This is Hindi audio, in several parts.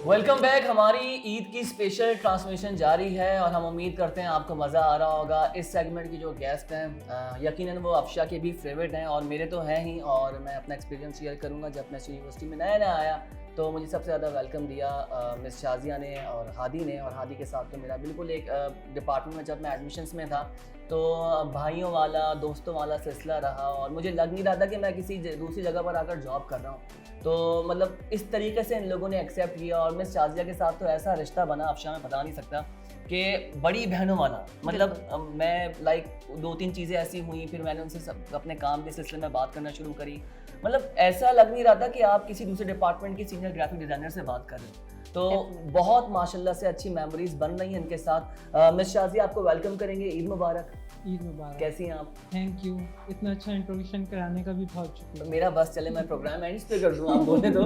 Welcome back. हमारी ईद की स्पेशल ट्रांसमिशन जारी है और हम उम्मीद करते हैं आपको मज़ा आ रहा होगा। इस सेगमेंट की जो गेस्ट हैं यकीनन वो अफशा के भी फेवरेट हैं और मेरे तो हैं ही। और मैं अपना एक्सपीरियंस शेयर करूंगा। जब मैं यूनिवर्सिटी में नया नया आया तो मुझे सबसे ज़्यादा वेलकम दिया मिस शाजिया ने और हादी ने। और हादी के साथ तो मेरा बिल्कुल एक डिपार्टमेंट में जब मैं एडमिशन्स में था तो भाइयों वाला दोस्तों वाला सिलसिला रहा और मुझे लग नहीं रहा था कि मैं किसी दूसरी जगह पर आकर जॉब कर रहा हूँ। तो मतलब इस तरीके से इन लोगों ने एक्सेप्ट किया और मिस शाजिया के साथ तो ऐसा रिश्ता बना अफशा में बता नहीं सकता कि बड़ी बहनों वाला। मतलब मैं लाइक 2-3 चीज़ें ऐसी हुई, फिर मैंने उनसे सब अपने काम के सिलसिले में बात करना शुरू करी। मतलब ऐसा लग नहीं रहा था कि आप किसी दूसरे डिपार्टमेंट की सीनियर ग्राफिक डिज़ाइनर से बात कर रहे हो। तो बहुत माशाल्लाह से अच्छी मेमोरीज बन रही हैं इनके साथ। मिस शाजिया आपको वेलकम करेंगे। ईद मुबारक। ईद मुबारक। कैसी हैं आप? थैंक यू, इतना अच्छा इंट्रोडक्शन कराने का भी बहुत शुक्रिया। तो मेरा बस चले मैं प्रोग्राम एंड पे कर दूं, आप बोले तो।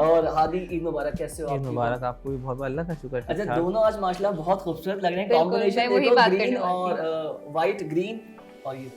और हादी ईद मुबारक, कैसे हो? ईद मुबारक आपको भी, बहुत अल्लाह का शुक्र। अच्छा, दोनों आज माशाल्लाह बहुत खूबसूरत लग रहे हैं। बिल्कुल, कॉम्बिनेशन मैं वही देखो, बात ग्रीन करने और वाइट ग्रीन और ये।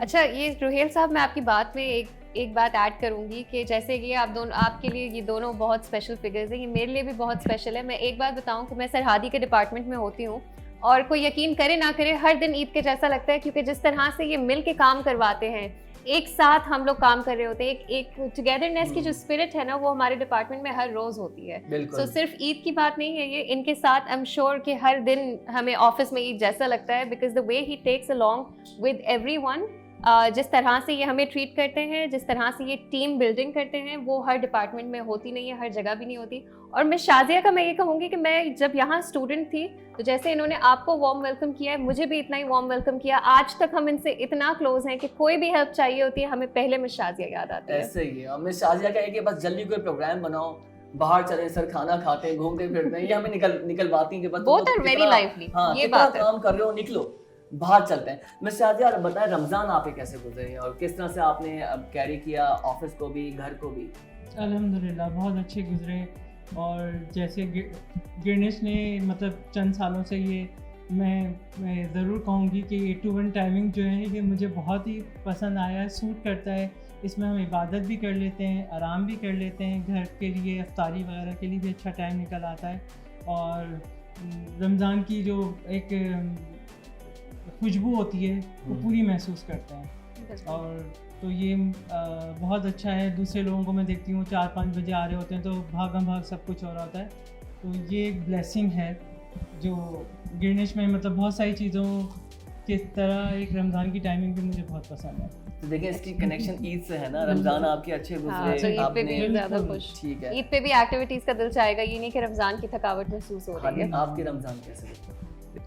अच्छा, ये रुहेल साहब, मैं आपकी बात में एक बात ऐड करूंगी कि जैसे कि आप दोनों, आपके लिए ये दोनों बहुत स्पेशल फिगर्स हैं, ये मेरे लिए भी बहुत स्पेशल है। मैं एक बात बताऊं कि मैं सरहादी के डिपार्टमेंट में होती हूँ और कोई यकीन करे ना करे, हर दिन ईद के जैसा लगता है, क्योंकि जिस तरह से ये मिल के काम करवाते हैं, एक साथ हम लोग काम कर रहे होते हैं, एक टुगेदरनेस की जो स्पिरिट है ना, वो हमारे डिपार्टमेंट में हर रोज होती है। सो सिर्फ ईद की बात नहीं है ये, इनके साथ आई एम श्योर कि हर दिन हमें ऑफिस में ईद जैसा लगता है, because the way he takes along with everyone, जिस तरह से ये हमें ट्रीट करते हैं, जिस तरह से ये टीम बिल्डिंग करते हैं, वो हर डिपार्टमेंट में होती नहीं है, हर जगह भी नहीं होती। और मैं शाजिया का मैं ये कहूँगी कि मैं जब यहाँ स्टूडेंट थी तो जैसे इन्होंने आपको वार्म वेलकम किया है, मुझे भी इतना ही वार्म वेलकम किया। आज तक हम इनसे इतना क्लोज हैं कि कोई भी हेल्प चाहिए होती है, हमें पहले मिस शाजिया याद आती है। ऐसे ही है। और मिस शाजिया का है कि बस जल्दी कोई प्रोग्राम बनाओ, बाहर चले सर, खाना खाते हैं, घूमते फिरते हैं, ये हमें निकलवाती हैं कि बस बोथ आर वेरी लाइवली। हाँ, ये कितना बात है। काम कर रहे हो, निकलो बाहर चलते हैं। मिस शाजिया बताएं, रमज़ान आपके कैसे गुजरे और किस तरह से आपने अब कैरी किया ऑफिस को भी घर को भी? अल्हम्दुलिल्लाह बहुत अच्छे गुजरे। और जैसे गिरनिश ने मतलब चंद सालों से ये मैं ज़रूर कहूँगी कि 8 to 1 टाइमिंग जो है ये मुझे बहुत ही पसंद आया है, सूट करता है। इसमें हम इबादत भी कर लेते हैं, आराम भी कर लेते हैं, घर के लिए अफ्तारी वगैरह के लिए भी अच्छा टाइम निकल आता है। और रमज़ान की जो एक खुशबू होती है वो पूरी महसूस करते हैं। और तो ये बहुत अच्छा है। दूसरे लोगों को मैं देखती हूँ 4-5 बजे आ रहे होते हैं तो भागम भाग सब कुछ हो रहा होता है। तो ये एक ब्लेसिंग है जो गिरनिश में मतलब बहुत सारी चीज़ों की तरह एक रमज़ान की टाइमिंग भी मुझे बहुत पसंद है। तो देखिए इसकी कनेक्शन ईद से है ना। रमज़ान आपके अच्छे हाँ, गुजरे, तो ईद पे भी आपने ज़्यादा खुश। ठीक है, ईद पे भी एक्टिविटीज़ का दिल चाहेगा, ये नहीं कि रमज़ान की थकावट महसूस हो रही है। आपके रमज़ान कैसे गुजरे?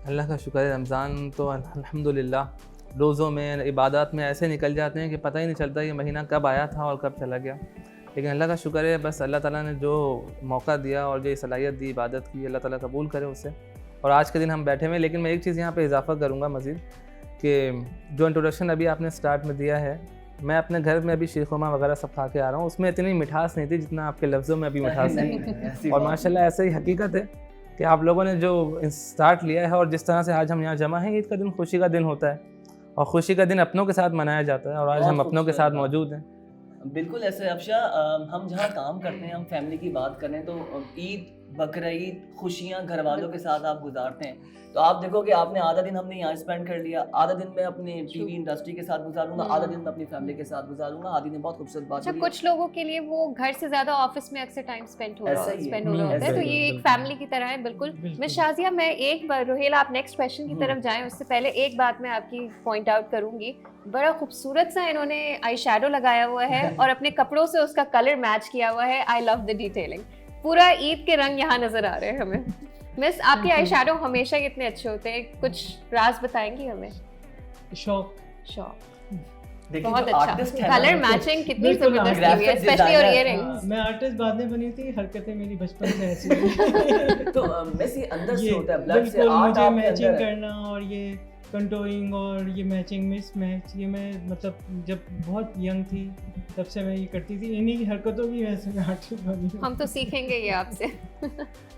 अल्लाह का शुक्र है, रमज़ान तो अल्हम्दुलिल्लाह रोज़ों में इबादत में ऐसे निकल जाते हैं कि पता ही नहीं चलता ये महीना कब आया था और कब चला गया। लेकिन अल्लाह का शुक्र है, बस अल्लाह ताला ने जो मौका दिया और जो सलाहियत दी इबादत की, अल्लाह ताला कबूल करे उसे। और आज के दिन हम बैठे हुए। लेकिन मैं एक चीज़ यहाँ पे इजाफ़ा करूँगा मज़ीद कि जो इंट्रोडक्शन अभी आपने स्टार्ट में दिया है, मैं अपने घर में अभी शीरखुरमा वगैरह सब खा के आ रहा हूँ, उसमें इतनी मिठास नहीं थी जितना आपके लफ्ज़ों में अभी मिठास है। और माशाल्लाह ऐसे ही हकीकत है कि आप लोगों ने जो स्टार्ट लिया है और जिस तरह से आज हम यहाँ जमा हैं, ईद का दिन खुशी का दिन होता है और खुशी का दिन अपनों के साथ मनाया जाता है और आज हम अपनों के साथ मौजूद हैं। बिल्कुल ऐसे। अफशा, हम जहाँ काम करते हैं, हम फैमिली की बात करें तो ईद, बकरीद, खुशियाँ घर वालों के साथ आप गुजारते हैं। तो आप देखो कि आपने आधा दिन हमने यहाँ स्पेंड कर लिया, आधा दिन मैं अपने टीवी इंडस्ट्री के साथ गुजारूंगा, आधा दिन मैं अपनी फैमिली के साथ गुजारूंगा। आदि ने बहुत खूबसूरत बात अच्छा, की। कुछ लोगों के लिए वो घर से ज्यादा ऑफिस में अक्सर टाइम स्पेंड हो रहा ऐसा ही है। होता है, तो ये एक बिल्कुल। फैमिली की तरह है। बिल्कुल। मिस शाजिया, मैं एक बार, रुहेल आप नेक्स्ट क्वेश्चन की तरफ जाएं उससे पहले एक बात मैं आपकी पॉइंट आउट करूंगी। बड़ा खूबसूरत सा इन्होंने आई शैडो लगाया हुआ है और अपने कपड़ों से उसका कलर मैच किया हुआ है। I love the detailing. पूरा ईद के रंग यहाँ नजर आ रहे हैं हमें। मिस, आपके आई शैडो हमेशा ही इतने अच्छे होते हैं, कुछ राज बताएंगी हमें? शौक बहुत अच्छा कलर मैचिंग, कितनी बिल्कुल, जबरदस्त graphic हुई है, स्पेशली और designer। इयररिंग्स। मैं आर्टिस्ट बाद में बनी थी, हरकतें मेरी बचपन से ऐसी हैं। तो वैसे अंदर से ये होता है, ब्लड से बिल्कुल आर्ट मुझे आपके मैचिंग अंदर है। करना और ये कंटोइंग और ये मैचिंग मिस मैच, ये मैं मतलब जब बहुत यंग थी तब से मैं ये करती थी। इन्हीं हरकतों की वजह से मैं आर्टिस्ट बनी हूँ। हम तो सीखेंगे ये आपसे।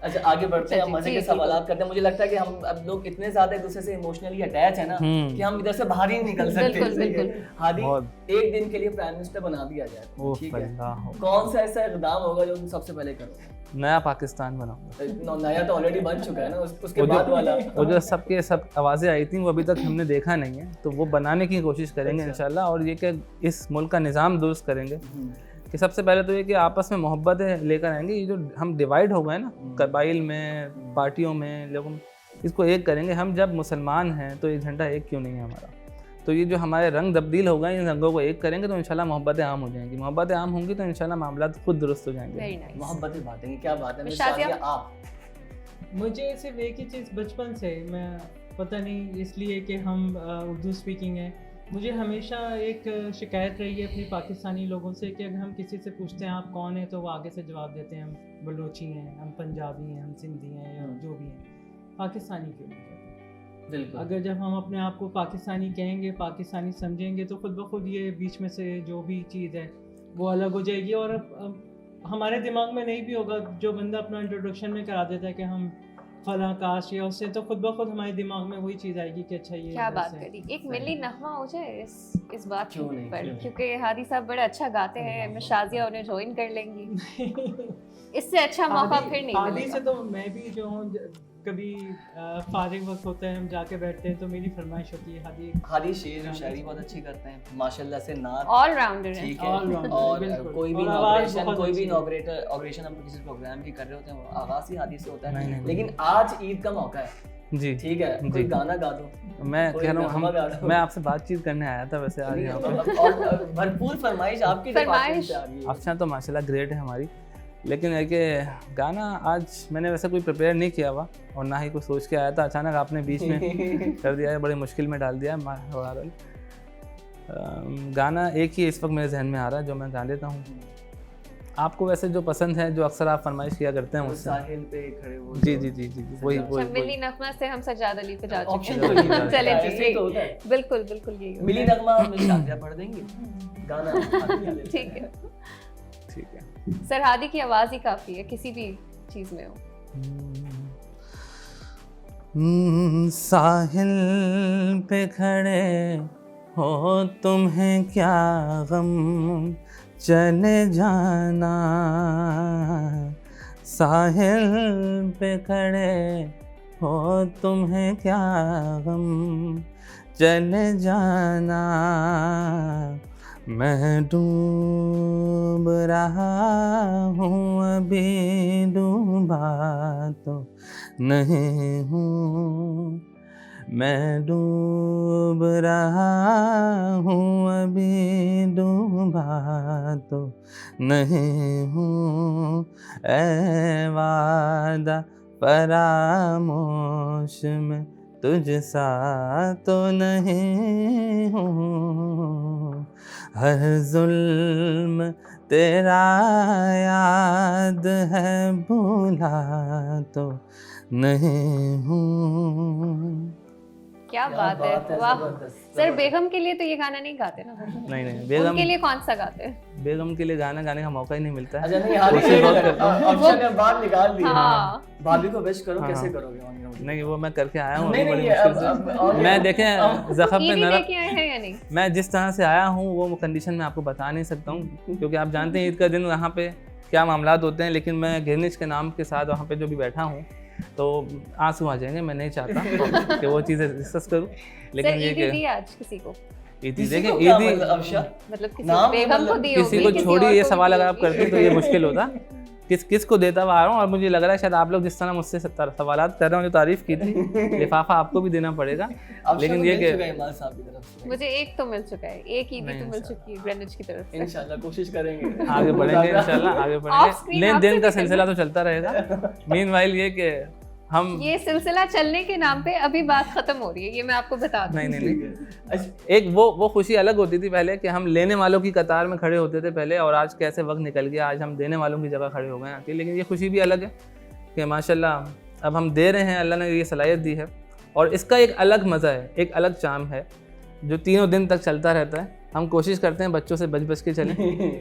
अच्छा आगे बढ़ते हैं, हम मजे के जी, सवाल करते हैं। मुझे लगता है कि हम अब लोग इतने ज्यादा एक दूसरे से इमोशनली अटैच है ना कि हम इधर से बाहर ही नहीं निकल सकते। बिल्कुल, सही है। बिल्कुल। हादी, बहुत। एक दिन के लिए प्राइम मिनिस्टर बना दिया जाए, ओह ठीक है, अल्लाह। कौन सा ऐसा इकदाम होगा जो तुम सबसे पहले करोगे? नया पाकिस्तान बनाऊंगा। नया तो ऑलरेडी बन चुका है ना, उसके बाद वाला। वो जो सबके सब आवाज़ें आई थी वो अभी तक हमने देखा नहीं है, तो वो बनाने की कोशिश करेंगे इंशाल्लाह। और ये कि इस मुल्क का निज़ाम दुरुस्त करेंगे कि सबसे पहले तो ये कि आपस में मोहब्बतें लेकर आएंगे। ये जो हम डिवाइड हो गए ना कबाइल में, पार्टियों में, लोगों में, इसको एक करेंगे। हम जब मुसलमान हैं तो एक झंडा एक क्यों नहीं है हमारा? तो ये जो हमारे रंग तब्दील हो गए, इन रंगों को एक करेंगे तो इंशाल्लाह मोहब्बतें आम हो जाएंगी। मोहब्बतें आम होंगी तो इंशाल्लाह मामला खुद दुरुस्त हो जाएंगे। Very nice. मोहब्बतें बातेंगे, क्या बात है। शाज़िया? शाज़िया, आप? मुझे सिर्फ एक ही चीज़ बचपन से, मैं पता नहीं इसलिए कि हम उर्दू स्पीकिंग है, मुझे हमेशा एक शिकायत रही है अपनी पाकिस्तानी लोगों से कि अगर हम किसी से पूछते हैं आप कौन है, तो वो आगे से जवाब देते हैं हम बलोची हैं, हम पंजाबी हैं, हम सिंधी हैं, या जो भी हैं, पाकिस्तानी क्यों नहीं कहते? बिल्कुल। अगर जब हम अपने आप को पाकिस्तानी कहेंगे, पाकिस्तानी समझेंगे, तो खुद ब खुद ये बीच में से जो भी चीज़ है वो अलग हो जाएगी। और अब हमारे दिमाग में नहीं भी होगा, जो बंदा अपना इंट्रोडक्शन में करा देता है कि हम फला कास्ट या उससे, तो खुद ब खुद हमारे दिमाग में वही चीज़ आएगी कि अच्छा ये क्या इधर बात से है। करी। एक मिली नगमा हो जाए इस बात के क्यों नहीं, ऊपर, क्यों नहीं? क्योंकि हादी साहब बड़ा अच्छा गाते हैं, मैं शाज़िया उन्हें ज्वाइन कर लेंगी। इससे अच्छा मौका फिर नहीं आदि मिलेगा। से तो मैं भी जो हूँ, कभी फारिग वक्त होता है हम जाके बैठते हैं तो मेरी फरमाइश होती है हादी। हादी शेर और शायरी बहुत अच्छी करते हैं माशाल्लाह से, नात ऑल राउंडर है। ठीक है। All rounder, और बिल्कुल। कोई भी और आवाज़ इनॉग्रेशन, बहुत कोई भी अच्छी है। इनॉग्रेशन हम किसी प्रोग्राम की कर रहे होते हैं, वो आगाज ही हादी से होता नहीं, है। नहीं, लेकिन आज ईद का मौका है, जी ठीक है, कोई गाना गा दो। मैं कोई कह रहा नगमा गा हूँ दो। मैं आपसे बातचीत करने आया था वैसे आज यहाँ पर। और भरपूर फरमाइश आपकी डिपार्टमेंट से आ रही है। अफशा तो माशाल्लाह ग्रेट है हमारी, लेकिन है कि गाना आज मैंने वैसे कोई प्रिपेयर नहीं किया हुआ और ना ही कुछ सोच के आया था, अचानक आपने बीच में कर दिया है, बड़ी मुश्किल में डाल दिया है। गाना एक ही इस वक्त मेरे जहन में आ रहा है जो मैं गा लेता हूँ। आपको वैसे जो पसंद है, जो अक्सर आप फरमाइश किया करते हैं वो मुझसे। साहिल पे खड़े हो। जी जी जी जी वही वही मिली नगमा से हम सज्जाद अली पे जा चुके ऑप्शन हैं। तो नहीं है, चले ऐसे जी, ही तो होता है। बिल्कुल बिल्कुल यही होता मिली है। नगमा में शाज़िया पढ़ देंगे गाना। ठीक है ठीक है। सर, हादी की आवाज़ ही काफ़ी है, किसी भी चीज़ में हो। साहिल पे खड़े हो तुम्हें क्या गम, चले जाना। साहिल पे खड़े हो तुम्हें क्या गम, चले जाना। मैं डूब रहा हूँ अभी डूबा तो नहीं हूँ, मैं डूब रहा हूँ अभी डूबा तो नहीं हूँ। ऐ वादा फरामोश में तुझ सा तो नहीं हूँ। हर जुल्म तेरा याद है भूला तो नहीं हूँ। क्या बात है, वाह। सर, बेगम के लिए तो ये गाना नहीं गाते ना? नहीं नहीं, बेगम उनके लिए कौन सा गाते हैं? बेगम के लिए गाना गाने का मौका ही नहीं मिलता है। अच्छा नहीं, हादी कोशिश बहुत करता हूँ। ऑप्शन ने बात निकाल दी। हाँ। भाभी को विश करो, हाँ, कैसे हाँ। करोगे? नहीं वो मैं करके आया हूँ नहीं अभी बड़ी नहीं, मुश्किल से। और मैं देखें जख्म पे ईदी नरम, लेके आए हैं या नहीं? मैं जिस तरह से आया हूँ वो कंडीशन में आपको बता नहीं सकता हूँ, क्योंकि आप जानते हैं ईद का दिन वहाँ पे क्या मामलात होते हैं। लेकिन मैं गिरनिश के नाम के साथ वहाँ पे जो भी बैठा हूँ तो आंसू आ जाएंगे। मैं नहीं चाहता कि वो चीज़ें डिस्कस करूँ, लेकिन सर, ये ईदी कि दी आज किसी को? ईदी किसी देखें, को क्या ईदी मतलब अफशा? मतलब किसी नाम बेगम को मतलब दी किसी होगी, को किसी छोड़िए, और ये को सवाल भी अगर दी आप होगी। करते तो ये मुश्किल होता। किसको देता हुआ आ रहा हूँ, और मुझे लग रहा है शायद आप लोग जिस तरह मुझसे सवालात कर रहे हो, जो तारीफ की थी, लिफाफा आपको भी देना पड़ेगा। लेकिन ये कि इमाम साहब की तरफ से मुझे एक तो मिल चुका है, एक ईदी नहीं, तो मिल चुकी है ग्रेनिच की तरफ से। इंशाल्लाह कोशिश करेंगे। आगे बढ़ेंगे इंशाल्लाह, आगे Off बढ़ेंगे। screen लेन आपसे देन का भी सिलसिला तो चलता रहेगा। मीनवाइल ये कि हम ये सिलसिला चलने के नाम पे अभी बात खत्म हो रही है, ये मैं आपको बता दूं। नहीं नहीं नहीं, एक वो खुशी अलग होती थी पहले कि हम लेने वालों की कतार में खड़े होते थे पहले, और आज कैसे वक्त निकल गया, आज हम देने वालों की जगह खड़े हो गए हैं। लेकिन ये खुशी भी अलग है कि माशाल्लाह अब हम दे रहे हैं, अल्लाह ने ये सलाहियत दी है। और इसका एक अलग मज़ा है, एक अलग चार्म है जो 3 दिन तक चलता रहता है। हम कोशिश करते हैं बच्चों से बच के चलें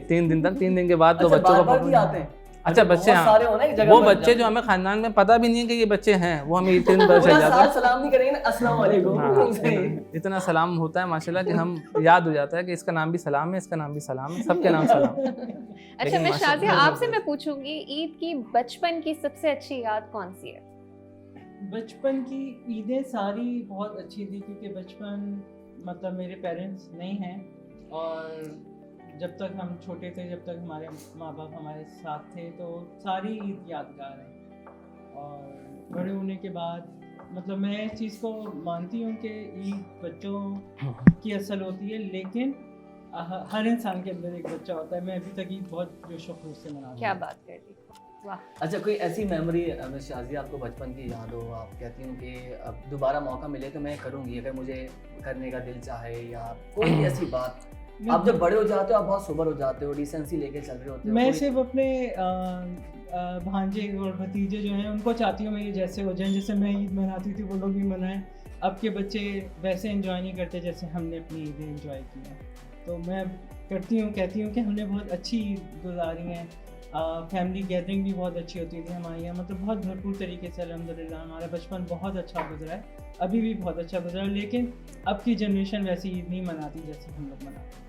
3 दिन तक, 3 दिन के बाद तो अच्छा, बच्चों को बार-बार भी आते हैं? अच्छा बच्चे, बहुत हाँ सारे हो ना एक जगह वो पर बच्चे जाते जो हमें खानदान में पता भी नहीं है कि ये बच्चे हैं, वो हमें ईद के दिन पता चल पूरा जाता साल है। सलाम नहीं करेंगे ना, अस्सलाम वालेकुम। हाँ, सही। इतना सलाम होता है माशाल्लाह कि हम याद हो जाता है कि इसका नाम भी सलाम है, इसका नाम भी सलाम है, सबके नाम सलाम। अच्छा, लेकिन मैं माशा- शाजिया आपसे मैं पूछूंगी, ईद की बचपन की सबसे अच्छी याद कौन सी है? बचपन की ईदें सारी बहुत अच्छी थी क्योंकि बचपन मतलब मेरे पेरेंट्स नहीं हैं, और जब तक हम छोटे थे, जब तक हमारे माँ बाप हमारे साथ थे, तो सारी ईद यादगार है। और बड़े होने के बाद मतलब मैं इस चीज़ को मानती हूँ कि ईद बच्चों की असल होती है, लेकिन हर इंसान के अंदर एक बच्चा होता है। मैं अभी तक ईद बहुत जोश व खरोश से मनाती हूँ। क्या बात कर दी, वाह। अच्छा, कोई ऐसी मेमोरी मिस शाजिया आपको बचपन की याद हो, आप कहती हूँ कि अब दोबारा मौका मिले तो मैं करूँगी, अगर मुझे करने का दिल चाहे, या कोई भी ऐसी बात? आप जब बड़े हो जाते हो, आप बहुत सोबर हो जाते हो, डिसेंसी लेके चल रहे होते हो। मैं कोई- सिर्फ अपने भांजे और भतीजे जो हैं उनको चाहती हूँ मैं ये जैसे हो जाएं, जैसे मैं ईद मनाती थी वो लोग भी मनाएं। अब के बच्चे वैसे एंजॉय नहीं करते जैसे हमने अपनी ईदें एंजॉय की हैं। तो मैं करती हूँ, कहती हूँ कि हमने बहुत अच्छी ईद गुजारी हैं। फैमिली गैदरिंग भी बहुत अच्छी होती थी हमारे यहाँ, मतलब बहुत भरपूर तरीके से अल्हम्दुलिल्लाह हमारा बचपन बहुत अच्छा गुजरा है, अभी भी बहुत अच्छा गुजरा है। लेकिन अब की जनरेशन वैसी ईद नहीं मनाती जैसे हम लोग मनाते हैं।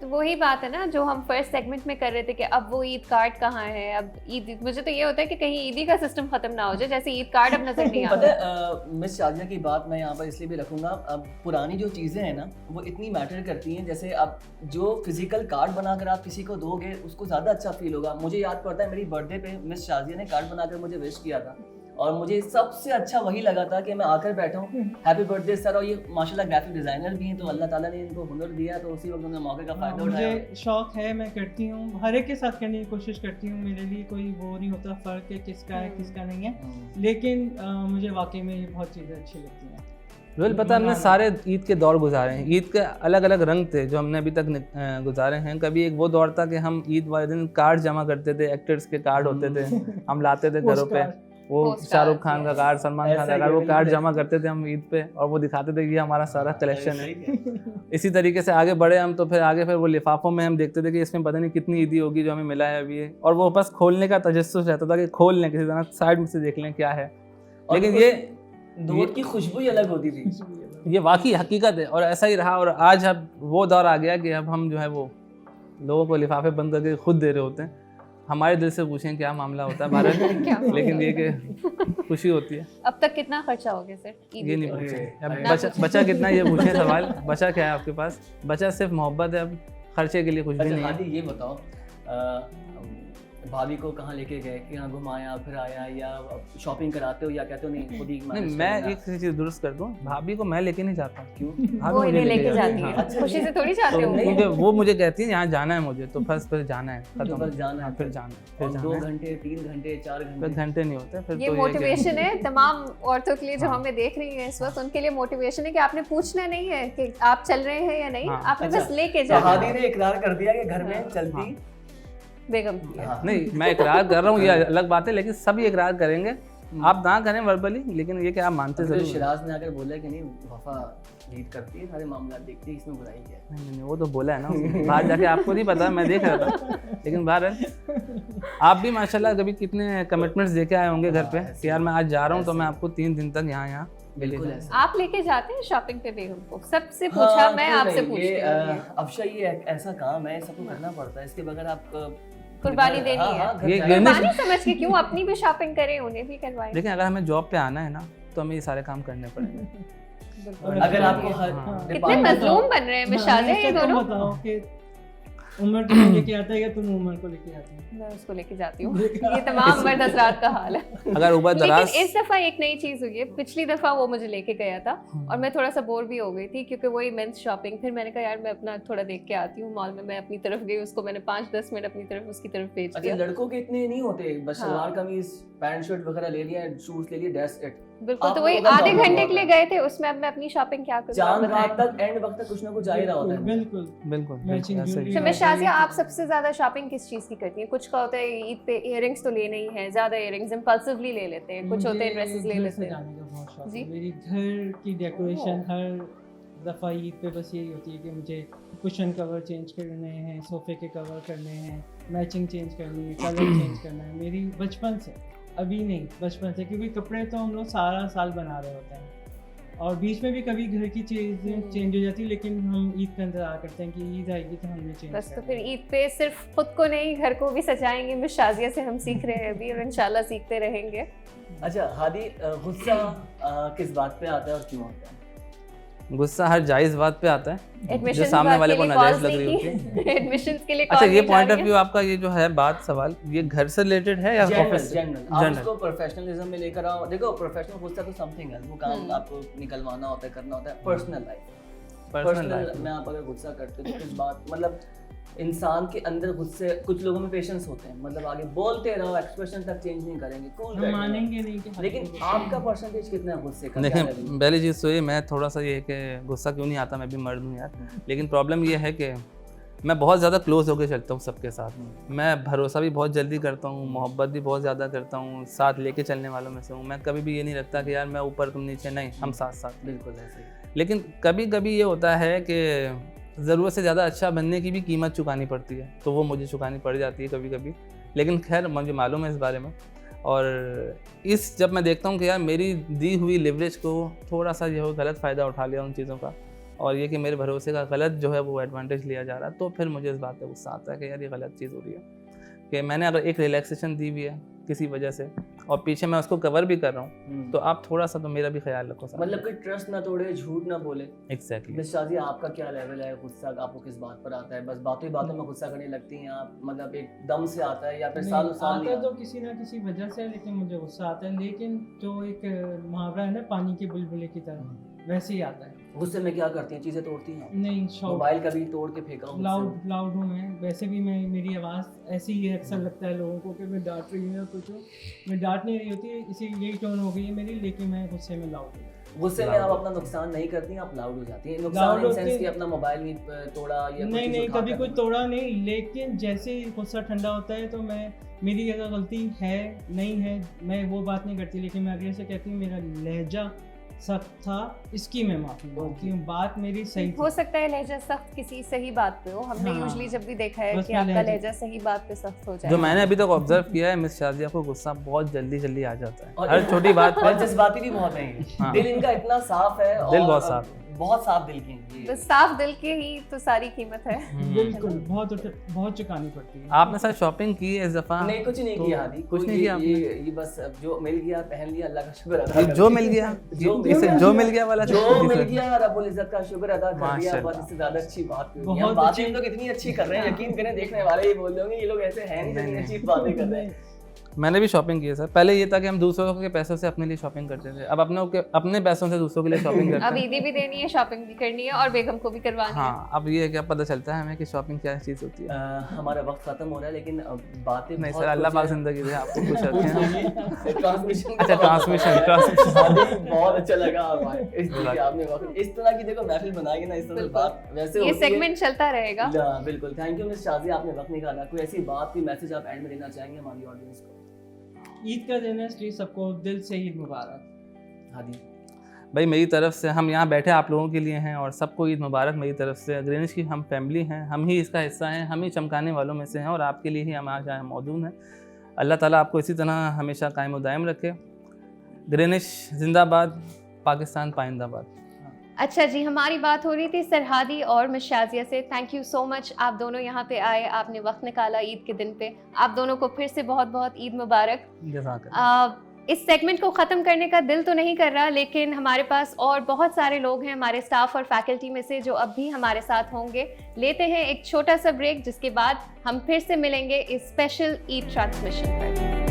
तो वही बात है ना जो हम फर्स्ट सेगमेंट में कर रहे थे कि अब वो ईद कार्ड कहाँ है। अब ईद, मुझे तो ये होता है कि कहीं ईदी का सिस्टम खत्म ना हो जाए, जैसे ईद कार्ड अब नजर नहीं पता आता। है मिस शाजिया की बात मैं यहाँ पर इसलिए भी रखूंगा, अब पुरानी जो चीज़ें हैं ना वो इतनी मैटर करती हैं। जैसे अब जो फिजिकल कार्ड बनाकर आप किसी को दोगे उसको ज़्यादा अच्छा फील होगा। मुझे याद पड़ता है मेरी बर्थडे पे मिस शाजिया ने कार्ड बनाकर मुझे विश किया था, और मुझे सबसे अच्छा वही लगा था कि मैं आकर बैठा हूँ, हैप्पी बर्थडे सर। और ये माशाल्लाह ग्राफिक डिज़ाइनर भी हैं, तो अल्लाह ताला ने इनको हुनर दिया, तो उसी वक्त उन्होंने मौके का फ़ायदा उठाया। मुझे शौक है, मैं करती हूँ, हर एक के साथ करने की कोशिश करती हूँ। मेरे लिए कोई वो नहीं होता फ़र्क है किसका है किसका नहीं है, लेकिन मुझे वाकई में ये बहुत चीज़ें अच्छी लगती हैं। रोहिल, पता है, हमने सारे ईद के दौर गुजारे हैं, ईद के अलग अलग रंग थे जो हमने अभी तक गुजारे हैं। कभी एक वो दौर था कि हम ईद वाले दिन कार्ड जमा करते थे, एक्टर्स के कार्ड होते थे, हम लाते थे घरों पे, वो शाहरुख खान का कार्ड, सलमान खान का कार्ड, वो कार्ड जमा करते थे हम ईद पे, और वो दिखाते थे ये हमारा सारा कलेक्शन है। इसी तरीके से आगे बढ़े हम, तो फिर आगे फिर वो लिफाफों में हम देखते थे कि इसमें पता नहीं कितनी ईदी होगी जो हमें मिला है अभी, और वो बस खोलने का तजस्सुस रहता था कि खोल लें, किसी तरह साइड में से देख लें क्या है। लेकिन ये दूध की खुशबू ही अलग होती थी। ये वाकई हकीकत है, और ऐसा ही रहा। और आज अब वो दौर आ गया कि अब हम जो है वो लोगों को लिफाफे बंद करके खुद दे रहे होते हैं। हमारे दिल से पूछें क्या मामला होता है भारत, लेकिन ये कि खुशी होती है। अब तक कितना खर्चा हो गया सर ईद ये नहीं पे? पूछे, अब बचा कितना ये पूछे सवाल, बचा क्या है आपके पास? बचा सिर्फ मोहब्बत है, अब खर्चे के लिए कुछ भी अच्छा नहीं है। हादी, ये बताओ, भाभी को कहाँ लेके गए, कहाँ घुमाया फिर आया, या शॉपिंग कराते हो, या कहते हो नहीं खुद ही नहीं, manage मैं करना? एक चीज़ दुरुस्त कर दूं, भाभी को मैं लेके नहीं जाता। क्यों? भाभी वो मुझे इन्हें लेके जाती हाँ। है, अच्छा, खुशी ये- से थोड़ी जाते तो हो। नहीं, क्योंकि वो मुझे कहती है यहाँ जाना है मुझे, तो बस फिर जाना है, तो खत्म, बस जाना है, फिर जाना है, फिर और जाना 2 है। घंटे 3 घंटे 4 फिर घंटे घंटे नहीं होते फिर। ये तो मोटिवेशन है तमाम औरतों के लिए जो हाँ। हमें देख रही हैं इस वक्त, उनके लिए मोटिवेशन है कि आपने पूछना नहीं है कि आप चल रहे हैं या नहीं, हाँ, आपने अच्छा। बस लेके तो जाना हादी है। ने इकरार कर दिया कि घर में हाँ। चलती बेगम की है। हाँ। नहीं, मैं इकरार कर रहा हूँ, ये अलग बात है, लेकिन सभी इकरार करेंगे। आप ना करें वर्बली, लेकिन ये कि आप मानते तो जरूर हैं। शिराज ने आकर बोला कि नहीं वफा लीड करती है, सारे मामला देखती है, इसमें बुराई क्या है? नहीं, वो तो बोला है ना उसने। बाहर जाके आपको नहीं पता, मैं देख रहा था। लेकिन बाहर आप भी माशाल्लाह कभी कितने कमिटमेंट्स देके आए होंगे घर पे कि यार मैं आज जा रहा हूँ तो मैं आपको 3 दिन तक यहाँ बिल्कुल लेके ऐसा। आप लेके जाते हैं शॉपिंग पे बेगम को? सबसे हाँ, पूछा, मैं क्यों आपसे नहीं? पूछती ये हूँ। अफशा, ये एक ऐसा काम है, सबको करना पड़ता है, इसके बगैर आप कुर्बानी देनी हाँ, है। हाँ, घर ये जाना- गिरने- कुर्बानी समझ के क्यों अपनी भी शॉपिंग करें, उन्हें भी करवाएं। लेकिन अगर हमें जॉब पे आना है ना तो हमें ये सारे काम करने पड़ेंगे। बिल्कुल। अगर आपको हर हाँ। कितने डिपार्टमेंट- मजलूम बन रहे हैं मिशाजे ये तुम दोनों। बताओ कि उमर तुम्हें लेके आता है या तुम उमर को लेके आती हो? मैं उसको लेके जाती हूँ। ये तमाम मर्द हजरात का हाल है। अगर ऊपर दराज लेकिन इस दफा एक नई चीज हुई है, पिछली दफा वो मुझे लेके गया था और मैं थोड़ा सा बोर भी हो गई थी क्योंकि वही मेंस शॉपिंग। फिर मैंने कहा यार मैं अपना थोड़ा देख के आती हूँ मॉल में। मैं अपनी तरफ गई, उसको मैंने 5-10 मिनट अपनी तरफ उसकी तरफ भेज अच्छा, दिया। लड़कों के इतने नहीं होते, बस हाँ। सलवार कमीज पैंट शर्ट वगैरह ले लिया, शूज ले लिए, दैट्स इट। बिल्कुल, तो आपको वही उधर आधे जाना घंटे होगा। के लिए गए थे, उसमें अब मैं अपनी शॉपिंग क्या करूँ? चांद रात तक एंड वक्त तक कुछ ना कुछ आ ही रहा होता है। बिल्कुल बिल्कुल मैचिंग ऐसे ही। ज्वेलरी। तो मैं शाजिया, आप सबसे ज्यादा शॉपिंग किस चीज की करती हैं? कुछ का होता है ईद पे इयररिंग्स तो लेने ही है, ज्यादा इयररिंग्स इम्पल्सिवली ले लेते हैं, कुछ होते हैं ड्रेसेस ले लेते हैं। जाने का बहुत शौक जी। है। मेरी घर की डेकोरेशन हर दफ़ा ईद पे बस यही होती है कि मुझे कुशन कवर चेंज करने हैं, सोफे के कवर करने हैं, मैचिंग चेंज करनी है, कलर चेंज करना है। मेरी बचपन से, अभी नहीं बचपन से, क्योंकि कपड़े तो हम लोग सारा साल बना रहे होते हैं और बीच में भी कभी घर की चीज़ें चेंज हो जाती है, लेकिन हम ईद का इंतजार करते हैं कि ईद आएगी तो हमने चेंज बस तो फिर ईद पे सिर्फ खुद को नहीं घर को भी सजाएंगे। मिस शाजिया से हम सीख रहे हैं अभी और इंशाल्लाह सीखते रहेंगे। अच्छा हादी, गुस्सा किस बात पे आता है और क्यों आता है? गुस्सा हर जायज़ बात पे आता है, जो एडमिशन सामने वाले को नाजायज़ लग रही होती है। एडमिशंस के लिए अच्छा, कॉल ये की जा पॉइंट रही ऑफ है। व्यू आपका, ये जो है बात सवाल, ये घर से रिलेटेड है या जनरल ऑफिस? जनरल आप उसको प्रोफेशनलिज्म में लेकर आओ। देखो प्रोफेशनल गुस्सा तो समथिंग है, वो काम आपको निकलवाना होता है, करना होता है। पर्सनल लाइफ, पर्सनल में आप अगर गुस्सा करते हो तो कुछ बात, मतलब इंसान के अंदर गुस्से, कुछ लोगों में पेशेंस होते हैं, मतलब आगे बोलते रहो, एक्सप्रेशन तक चेंज नहीं करेंगे, कूल हम मानेंगे नहीं कि लेकिन आपका परसेंटेज कितना है गुस्से का? देखिए, क्या level? पहली चीज़ तो ये, मैं थोड़ा सा ये है कि गुस्सा क्यों नहीं आता, मैं भी मर्द हूँ यार, लेकिन प्रॉब्लम ये है कि मैं बहुत ज़्यादा क्लोज होकर चलता हूँ सबके साथ। मैं भरोसा भी बहुत जल्दी करता हूँ, मोहब्बत भी बहुत ज़्यादा करता हूँ, साथ लेके चलने वालों में से हूँ। मैं कभी भी ये नहीं रखता कि यार मैं ऊपर तुम नीचे, नहीं, हम साथ साथ। बिल्कुल ऐसे ही। लेकिन कभी कभी ये होता है कि ज़रूरत से ज़्यादा अच्छा बनने की भी कीमत चुकानी पड़ती है, तो वो मुझे चुकानी पड़ जाती है कभी कभी, लेकिन खैर मुझे मालूम है इस बारे में। और जब मैं देखता हूँ कि यार मेरी दी हुई लिवरेज को थोड़ा सा जो है गलत फ़ायदा उठा लिया उन चीज़ों का, और ये कि मेरे भरोसे का गलत जो है वो एडवांटेज लिया जा रहा है, तो फिर मुझे इस बात पे गुस्सा आता है कि यार ये गलत चीज़ हो रही है कि मैंने अगर एक रिलैक्सेशन दी हुई है किसी वजह से और पीछे मैं उसको कवर भी कर रहा हूँ, तो आप थोड़ा सा तो मेरा भी ख्याल रखो। मतलब कि ट्रस्ट ना तोड़े, झूठ ना बोले। एग्जैक्टली। मिस शाजी, आपका क्या लेवल है गुस्सा? आपको किस बात पर आता है? बस बातों ही बातों में गुस्सा करने लगती हैं आप, मतलब एक दम से आता है या फिर सालों साल आता तो किसी ना किसी वजह से, लेकिन मुझे गुस्सा आता है। लेकिन जो एक मुहावरा है ना, पानी के बुलबुले की तरह, वैसे ही आता है। गुस्से में क्या करती हैं? चीजें तोड़ती हैं? नहीं, मोबाइल कभी तोड़ के फेंका हो? लाउड हूँ मैं, वैसे भी मैं, मेरी आवाज़ ऐसी ही है। अक्सर लगता है लोगों को कि मैं डांट रही हूँ या कुछ हूँ, मैं डांट नहीं रही होती, इसी यही टोन हो गई है मेरी, लेकिन मैं गुस्से में लाउड हूँ। गुस्से में आप अपना नुकसान नहीं करती हैं, आप लाउड हो जाती हैं। नुकसान इन सेंस कि अपना मोबाइल नहीं तोड़ा या नहीं, कभी कोई तोड़ा नहीं, लेकिन जैसे ही गुस्सा ठंडा होता है तो मैं, मेरी अगर गलती है नहीं है, मैं वो बात नहीं करती, लेकिन मैं अगले से कहती हूँ मेरा लहजा सख्त था, इसकी मैं माफी मांगती हूँ, बात मेरी सही हो थी। सकता है लहजा सख्त किसी सही बात पे हो। हमने हाँ। यूजुअली जब भी देखा है बस कि मैं आपका लहजा- लहजा सही बात पे सख्त हो जाए। जो मैंने अभी तक ऑब्जर्व किया है, मिस शाजिया को गुस्सा बहुत जल्दी आ जाता है और हर छोटी बात और पे। जज्बाती भी बहुत है। हाँ। दिल इनका इतना साफ है, दिल और बहुत साफ है। बहुत साफ दिल की हैं ये। बस साफ दिल के ही तो सारी कीमत है। बिल्कुल, बहुत चुकानी पड़ती है। आपने सर शॉपिंग की है इस दफ़ा? नहीं, कुछ नहीं तो किया हादी, कुछ नहीं किया आपने? ये बस अब जो मिल गया पहन लिया, अल्लाह का शुक्र अदा ये कर जो दिया। मिल गया, जो मिल इसे गया। जो मिल गया वाला जो चीज़ मिल है। गया रब्बुल इज्जत का शुक्र अदा कर दिया, माशाल्लाह। बस इससे ज्यादा अच्छी बात कोई नहीं। बहुत हम बातें अच्छी- हम लोग इतनी अच्छी कर रहे हैं, यकीन करें देखने वाले ये बोल रहे होंगे ये लोग ऐसे हैं नहीं, इतनी अच्छी बातें कर रहे हैं। मैंने भी शॉपिंग की है सर। पहले ये था कि हम दूसरों के पैसों से अपने लिए शॉपिंग करते थे, अब अपने पैसों से दूसरों के लिए शॉपिंग करते अब हैं। ईदी भी देनी है, शॉपिंग भी करनी है और बेगम को भी करवानी है। हाँ, अब ये क्या पता चलता है हमें कि शॉपिंग क्या चीज़ होती है। हमारा वक्त खत्म हो रहा है, लेकिन बातें नहीं बहुत सर, अल्लाह कुछ पाक है। जिंदगी दे, आपको कुछ रखे हैं। ट्रांसमिशन अच्छा, ट्रांसमिशन बहुत अच्छा लगा भाई, इस तरह की आपने वक्त, इस तरह की देखो महफिल बनाएगी ना, इस तरह बिल्कुल। बात वैसे ये होती है। सेगमेंट चलता रहेगा। हाँ, बिल्कुल। थैंक यू मिस शाजी, आपने वक्त निकाला। कोई ऐसी बात, कोई मैसेज आप एंड में देना चाहेंगे हमारी ऑडियंस को? ईद का दिन है, इसलिए सबको दिल से ईद मुबारक। हादी भाई, मेरी तरफ से, हम यहाँ बैठे आप लोगों के लिए हैं और सबको ईद मुबारक मेरी तरफ से। ग्रीनिश की हम फैमिली हैं, हम ही इसका हिस्सा हैं, हम ही चमकाने वालों में से हैं और आपके लिए ही हम आज यहाँ मौजूद हैं। अल्लाह ताला आपको इसी तरह हमेशा कायम व दायम रखे। ग्रीनिश जिंदाबाद, पाकिस्तान पाइंदाबाद। अच्छा जी, हमारी बात हो रही थी सरहादी और मिस शाजिया से। थैंक यू सो मच, आप दोनों यहाँ पे आए, आपने वक्त निकाला ईद के दिन पे। आप दोनों को फिर से बहुत बहुत ईद मुबारक। जज़ाकल्लाह। इस सेगमेंट को ख़त्म करने का दिल तो नहीं कर रहा, लेकिन हमारे पास और बहुत सारे लोग हैं हमारे स्टाफ और फैकल्टी में से जो अब भी हमारे साथ होंगे। लेते हैं एक छोटा सा ब्रेक, जिसके बाद हम फिर से मिलेंगे इस स्पेशल ईद ट्रांसमिशन पर।